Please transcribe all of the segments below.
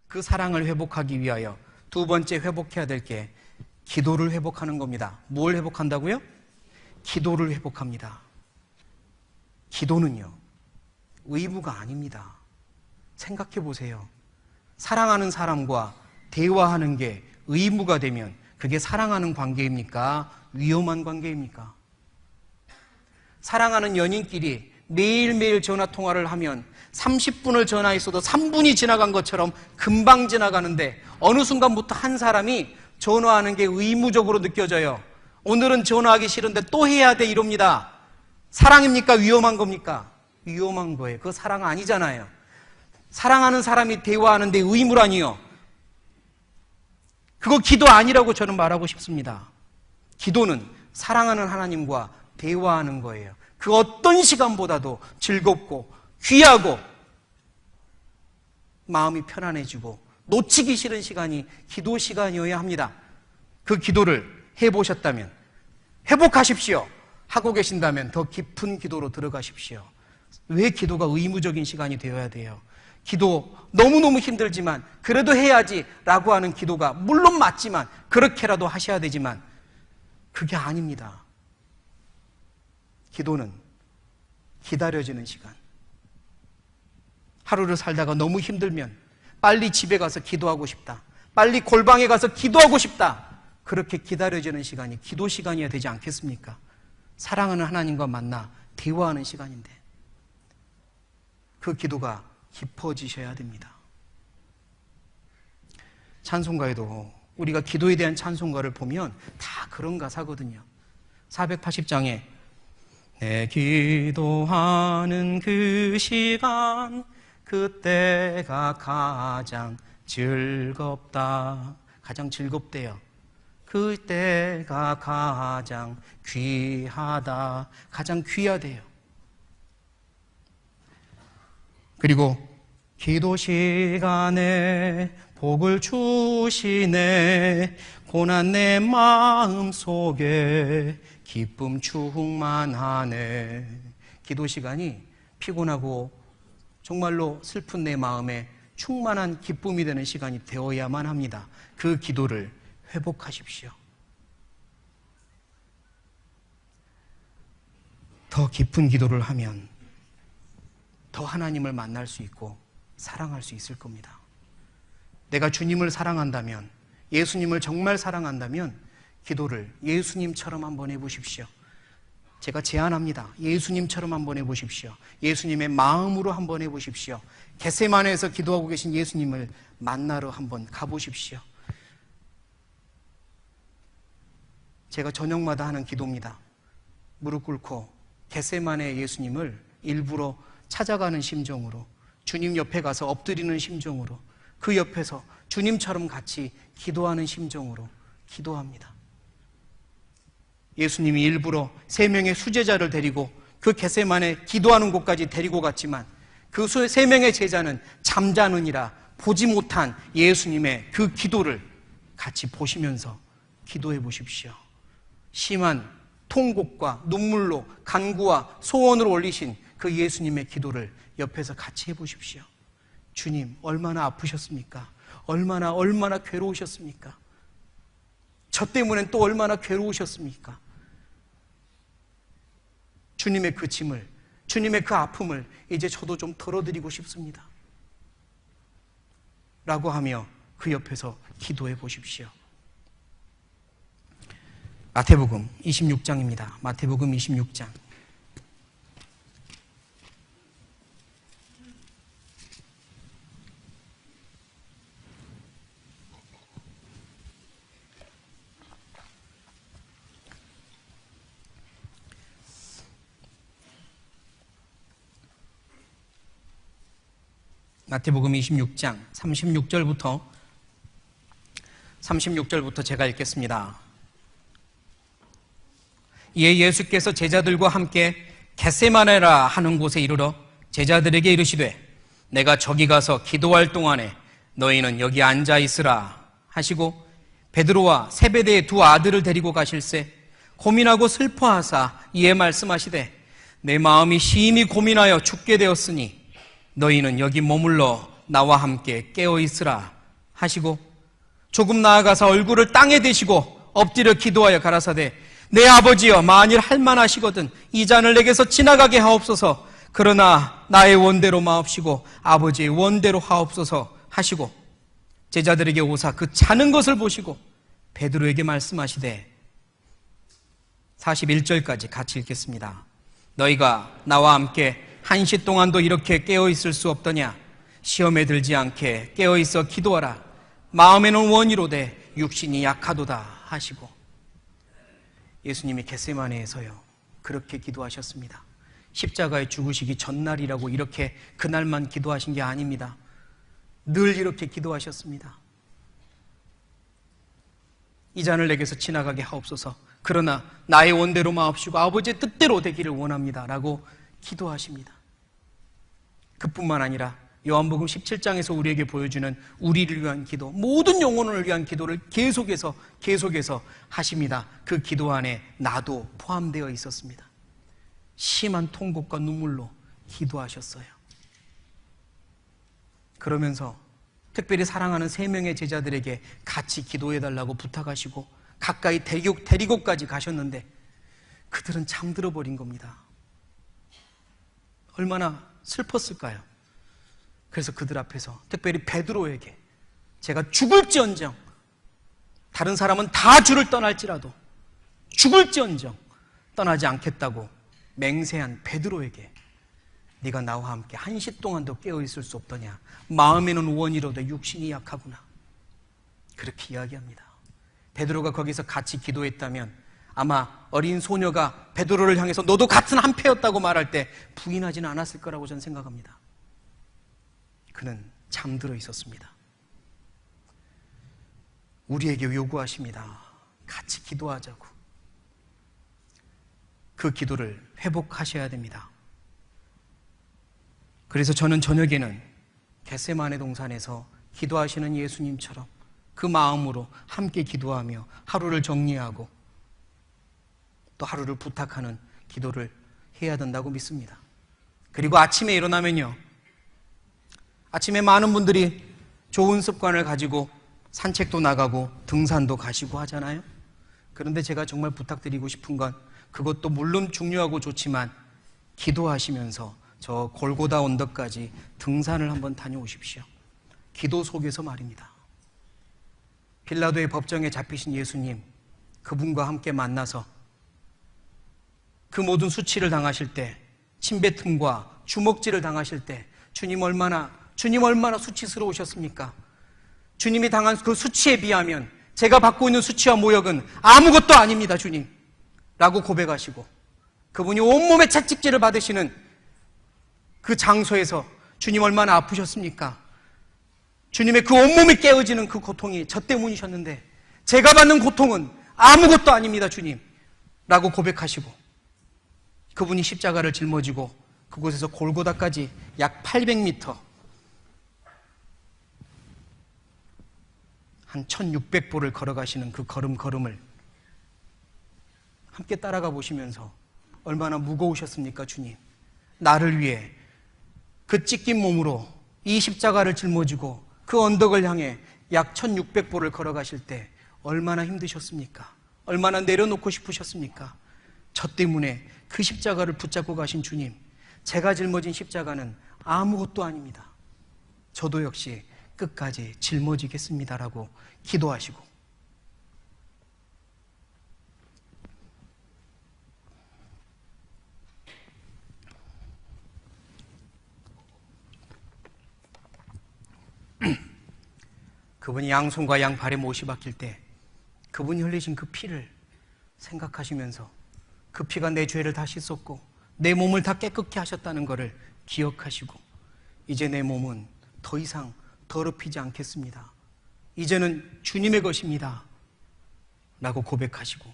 그 사랑을 회복하기 위하여 두 번째 회복해야 될 게 기도를 회복하는 겁니다. 뭘 회복한다고요? 기도를 회복합니다. 기도는요, 의무가 아닙니다. 생각해 보세요. 사랑하는 사람과 대화하는 게 의무가 되면 그게 사랑하는 관계입니까? 위험한 관계입니까? 사랑하는 연인끼리 매일매일 전화통화를 하면 30분을 전화했어도 3분이 지나간 것처럼 금방 지나가는데 어느 순간부터 한 사람이 전화하는 게 의무적으로 느껴져요. 오늘은 전화하기 싫은데 또 해야 돼 이럽니다. 사랑입니까? 위험한 겁니까? 위험한 거예요. 그거 사랑 아니잖아요. 사랑하는 사람이 대화하는데 의무라니요. 그거 기도 아니라고 저는 말하고 싶습니다. 기도는 사랑하는 하나님과 대화하는 거예요. 그 어떤 시간보다도 즐겁고 귀하고 마음이 편안해지고 놓치기 싫은 시간이 기도 시간이어야 합니다. 그 기도를 해보셨다면, 회복하십시오. 하고 계신다면 더 깊은 기도로 들어가십시오. 왜 기도가 의무적인 시간이 되어야 돼요? 기도 너무너무 힘들지만 그래도 해야지 라고 하는 기도가 물론 맞지만, 그렇게라도 하셔야 되지만 그게 아닙니다. 기도는 기다려지는 시간. 하루를 살다가 너무 힘들면 빨리 집에 가서 기도하고 싶다, 빨리 골방에 가서 기도하고 싶다, 그렇게 기다려지는 시간이 기도 시간이어야 되지 않겠습니까? 사랑하는 하나님과 만나 대화하는 시간인데 그 기도가 깊어지셔야 됩니다. 찬송가에도 우리가 기도에 대한 찬송가를 보면 다 그런 가사거든요. 480장에 내 기도하는 그 시간, 그때가 가장 즐겁다. 가장 즐겁대요. 그때가 가장 귀하다. 가장 귀하대요. 그리고 기도 시간에 복을 주시네, 고난 내 마음 속에 기쁨 충만하네. 기도 시간이 피곤하고 정말로 슬픈 내 마음에 충만한 기쁨이 되는 시간이 되어야만 합니다. 그 기도를 회복하십시오. 더 깊은 기도를 하면 더 하나님을 만날 수 있고 사랑할 수 있을 겁니다. 내가 주님을 사랑한다면, 예수님을 정말 사랑한다면 기도를 예수님처럼 한번 해보십시오. 제가 제안합니다. 예수님처럼 한번 해보십시오. 예수님의 마음으로 한번 해보십시오. 겟세마네에서 기도하고 계신 예수님을 만나러 한번 가보십시오. 제가 저녁마다 하는 기도입니다. 무릎 꿇고 겟세마네 예수님을 일부러 찾아가는 심정으로, 주님 옆에 가서 엎드리는 심정으로, 그 옆에서 주님처럼 같이 기도하는 심정으로 기도합니다. 예수님이 일부러 3명의 수제자를 데리고 그 겟세마네 기도하는 곳까지 데리고 갔지만 그 3명의 제자는 잠자느니라 보지 못한 예수님의 그 기도를 같이 보시면서 기도해 보십시오. 심한 통곡과 눈물로 간구와 소원을 올리신 그 예수님의 기도를 옆에서 같이 해보십시오. 주님, 얼마나 아프셨습니까? 얼마나 괴로우셨습니까? 저 때문엔 또 얼마나 괴로우셨습니까? 주님의 그 짐을, 주님의 그 아픔을 이제 저도 좀 덜어드리고 싶습니다. 라고 하며 그 옆에서 기도해 보십시오. 마태복음 26장입니다. 마태복음 26장. 마태복음 26장 36절부터 제가 읽겠습니다. 이에 예수께서 제자들과 함께 겟세마네라 하는 곳에 이르러 제자들에게 이르시되 내가 저기 가서 기도할 동안에 너희는 여기 앉아 있으라 하시고 베드로와 세베대의 2 아들을 데리고 가실새 고민하고 슬퍼하사 이에 말씀하시되 내 마음이 심히 고민하여 죽게 되었으니 너희는 여기 머물러 나와 함께 깨어 있으라 하시고 조금 나아가서 얼굴을 땅에 대시고 엎드려 기도하여 가라사대 내 아버지여 만일 할만하시거든 이 잔을 내게서 지나가게 하옵소서 그러나 나의 원대로 마옵시고 아버지의 원대로 하옵소서 하시고 제자들에게 오사 그 자는 것을 보시고 베드로에게 말씀하시되 41절까지 같이 읽겠습니다. 너희가 나와 함께 1시 동안도 이렇게 깨어있을 수 없더냐 시험에 들지 않게 깨어있어 기도하라 마음에는 원이로되 육신이 약하도다 하시고 예수님이 겟세마네에서요 그렇게 기도하셨습니다. 십자가에 죽으시기 전날이라고 이렇게 그날만 기도하신 게 아닙니다. 늘 이렇게 기도하셨습니다. 이 잔을 내게서 지나가게 하옵소서 그러나 나의 원대로 마옵시고 아버지의 뜻대로 되기를 원합니다 라고 기도하십니다. 그뿐만 아니라 요한복음 17장에서 우리에게 보여주는 우리를 위한 기도, 모든 영혼을 위한 기도를 계속해서 하십니다. 그 기도 안에 나도 포함되어 있었습니다. 심한 통곡과 눈물로 기도하셨어요. 그러면서 특별히 사랑하는 3명의 제자들에게 같이 기도해달라고 부탁하시고 가까이 데리고까지 가셨는데 그들은 잠들어 버린 겁니다. 얼마나 슬펐을까요? 그래서 그들 앞에서 특별히 베드로에게 제가 죽을지언정 다른 사람은 다 주를 떠날지라도 죽을지언정 떠나지 않겠다고 맹세한 베드로에게 네가 나와 함께 1시 동안도 깨어있을 수 없더냐 마음에는 원이로되 육신이 약하구나 그렇게 이야기합니다. 베드로가 거기서 같이 기도했다면 아마 어린 소녀가 베드로를 향해서 너도 같은 한패였다고 말할 때 부인하지는 않았을 거라고 저는 생각합니다. 그는 잠들어 있었습니다. 우리에게 요구하십니다. 같이 기도하자고. 그 기도를 회복하셔야 됩니다. 그래서 저는 저녁에는 겟세마네 동산에서 기도하시는 예수님처럼 그 마음으로 함께 기도하며 하루를 정리하고 또 하루를 부탁하는 기도를 해야 된다고 믿습니다. 그리고 아침에 일어나면요, 아침에 많은 분들이 좋은 습관을 가지고 산책도 나가고 등산도 가시고 하잖아요. 그런데 제가 정말 부탁드리고 싶은 건 그것도 물론 중요하고 좋지만 기도하시면서 저 골고다 언덕까지 등산을 한번 다녀오십시오. 기도 속에서 말입니다. 빌라도의 법정에 잡히신 예수님, 그분과 함께 만나서 그 모든 수치를 당하실 때, 침뱉음과 주먹질을 당하실 때 주님 얼마나 수치스러우셨습니까? 주님이 당한 그 수치에 비하면 제가 받고 있는 수치와 모욕은 아무것도 아닙니다, 주님 라고 고백하시고 그분이 온몸에 채찍질을 받으시는 그 장소에서 주님 얼마나 아프셨습니까? 주님의 그 온몸이 깨어지는 그 고통이 저 때문이셨는데 제가 받는 고통은 아무것도 아닙니다, 주님 라고 고백하시고 그분이 십자가를 짊어지고 그곳에서 골고다까지 약 800m 한 1600보를 걸어가시는 그 걸음을 함께 따라가 보시면서 얼마나 무거우셨습니까, 주님? 나를 위해 그 찢긴 몸으로 이 십자가를 짊어지고 그 언덕을 향해 약 1600보를 걸어가실 때 얼마나 힘드셨습니까? 얼마나 내려놓고 싶으셨습니까? 저 때문에 그 십자가를 붙잡고 가신 주님, 제가 짊어진 십자가는 아무것도 아닙니다. 저도 역시 끝까지 짊어지겠습니다라고 기도하시고 그분이 양손과 양발에 못이 박힐 때 그분이 흘리신 그 피를 생각하시면서 그 피가 내 죄를 다 씻었고 내 몸을 다 깨끗게 하셨다는 것을 기억하시고 이제 내 몸은 더 이상 더럽히지 않겠습니다. 이제는 주님의 것입니다 라고 고백하시고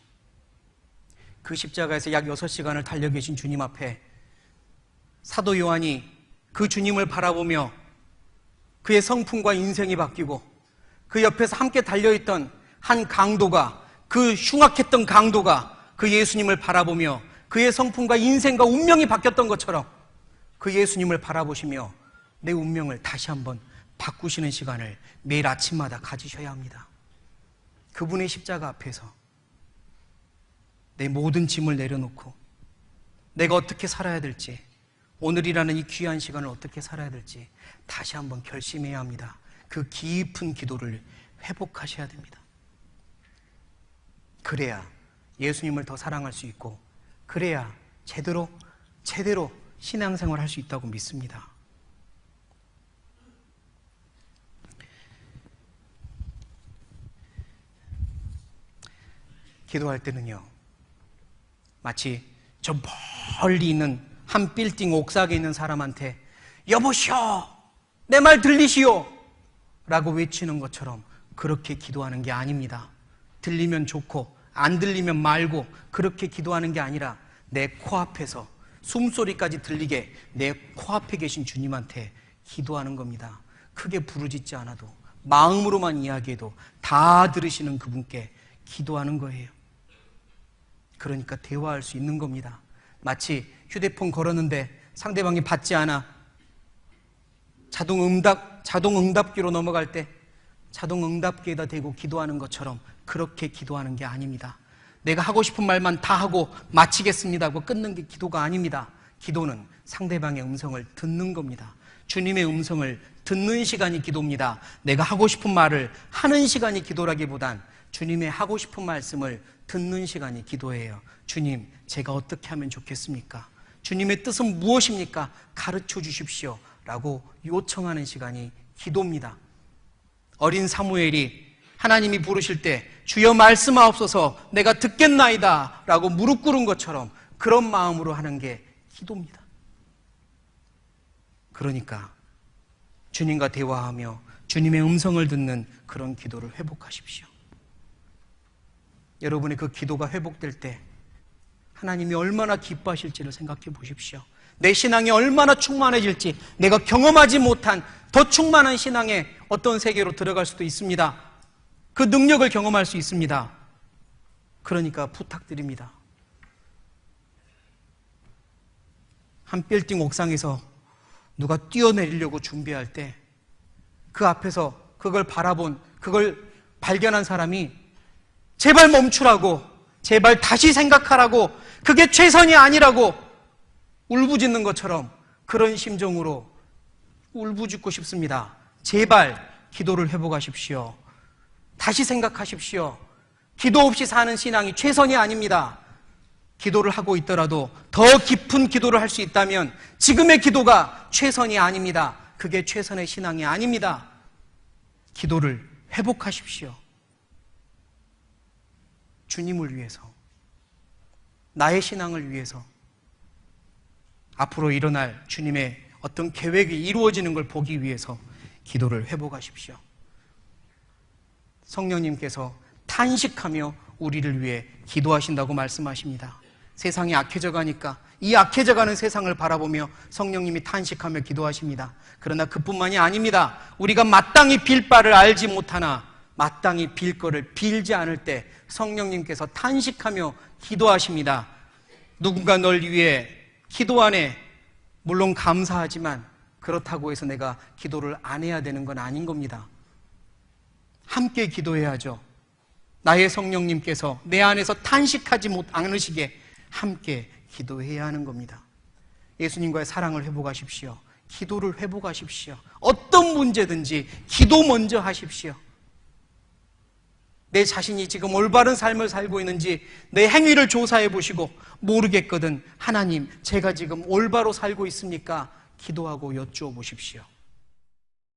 그 십자가에서 약 6시간을 달려 계신 주님 앞에 사도 요한이 그 주님을 바라보며 그의 성품과 인생이 바뀌고 그 옆에서 함께 달려있던 한 강도가, 그 흉악했던 강도가 그 예수님을 바라보며 그의 성품과 인생과 운명이 바뀌었던 것처럼 그 예수님을 바라보시며 내 운명을 다시 한번 바꾸시는 시간을 매일 아침마다 가지셔야 합니다. 그분의 십자가 앞에서 내 모든 짐을 내려놓고 내가 어떻게 살아야 될지, 오늘이라는 이 귀한 시간을 어떻게 살아야 될지 다시 한번 결심해야 합니다. 그 깊은 기도를 회복하셔야 됩니다. 그래야 예수님을 더 사랑할 수 있고, 그래야 제대로 신앙생활을 할 수 있다고 믿습니다. 기도할 때는요, 마치 저 멀리 있는 한 빌딩 옥상에 있는 사람한테 여보시오, 내 말 들리시오 라고 외치는 것처럼 그렇게 기도하는 게 아닙니다. 들리면 좋고 안 들리면 말고 그렇게 기도하는 게 아니라 내 코앞에서 숨소리까지 들리게 내 코앞에 계신 주님한테 기도하는 겁니다. 크게 부르짖지 않아도, 마음으로만 이야기해도 다 들으시는 그분께 기도하는 거예요. 그러니까 대화할 수 있는 겁니다. 마치 휴대폰 걸었는데 상대방이 받지 않아 자동응답기로 넘어갈 때 자동응답기에다 대고 기도하는 것처럼 그렇게 기도하는 게 아닙니다. 내가 하고 싶은 말만 다 하고 마치겠습니다 하고 끊는 게 기도가 아닙니다. 기도는 상대방의 음성을 듣는 겁니다. 주님의 음성을 듣는 시간이 기도입니다. 내가 하고 싶은 말을 하는 시간이 기도라기보단 주님의 하고 싶은 말씀을 듣는 시간이 기도예요. 주님, 제가 어떻게 하면 좋겠습니까? 주님의 뜻은 무엇입니까? 가르쳐 주십시오 라고 요청하는 시간이 기도입니다. 어린 사무엘이 하나님이 부르실 때 주여 말씀하옵소서 내가 듣겠나이다 라고 무릎 꿇은 것처럼 그런 마음으로 하는 게 기도입니다. 그러니까 주님과 대화하며 주님의 음성을 듣는 그런 기도를 회복하십시오. 여러분의 그 기도가 회복될 때 하나님이 얼마나 기뻐하실지를 생각해 보십시오. 내 신앙이 얼마나 충만해질지, 내가 경험하지 못한 더 충만한 신앙의 어떤 세계로 들어갈 수도 있습니다. 그 능력을 경험할 수 있습니다. 그러니까 부탁드립니다. 한 빌딩 옥상에서 누가 뛰어내리려고 준비할 때 그 앞에서 그걸 그걸 발견한 사람이 제발 멈추라고, 제발 다시 생각하라고, 그게 최선이 아니라고 울부짖는 것처럼 그런 심정으로 울부짖고 싶습니다. 제발 기도를 회복하십시오. 다시 생각하십시오. 기도 없이 사는 신앙이 최선이 아닙니다. 기도를 하고 있더라도 더 깊은 기도를 할 수 있다면 지금의 기도가 최선이 아닙니다. 그게 최선의 신앙이 아닙니다. 기도를 회복하십시오. 주님을 위해서, 나의 신앙을 위해서, 앞으로 일어날 주님의 어떤 계획이 이루어지는 걸 보기 위해서 기도를 회복하십시오. 성령님께서 탄식하며 우리를 위해 기도하신다고 말씀하십니다. 세상이 악해져 가니까 이 악해져 가는 세상을 바라보며 성령님이 탄식하며 기도하십니다. 그러나 그뿐만이 아닙니다. 우리가 마땅히 빌 바를 알지 못하나 마땅히 빌 거를 빌지 않을 때 성령님께서 탄식하며 기도하십니다. 누군가 널 위해 기도하네. 물론 감사하지만 그렇다고 해서 내가 기도를 안 해야 되는 건 아닌 겁니다. 함께 기도해야죠. 나의 성령님께서 내 안에서 탄식하지 않으시게 함께 기도해야 하는 겁니다. 예수님과의 사랑을 회복하십시오. 기도를 회복하십시오. 어떤 문제든지 기도 먼저 하십시오. 내 자신이 지금 올바른 삶을 살고 있는지 내 행위를 조사해 보시고 모르겠거든 하나님, 제가 지금 올바로 살고 있습니까? 기도하고 여쭈어 보십시오.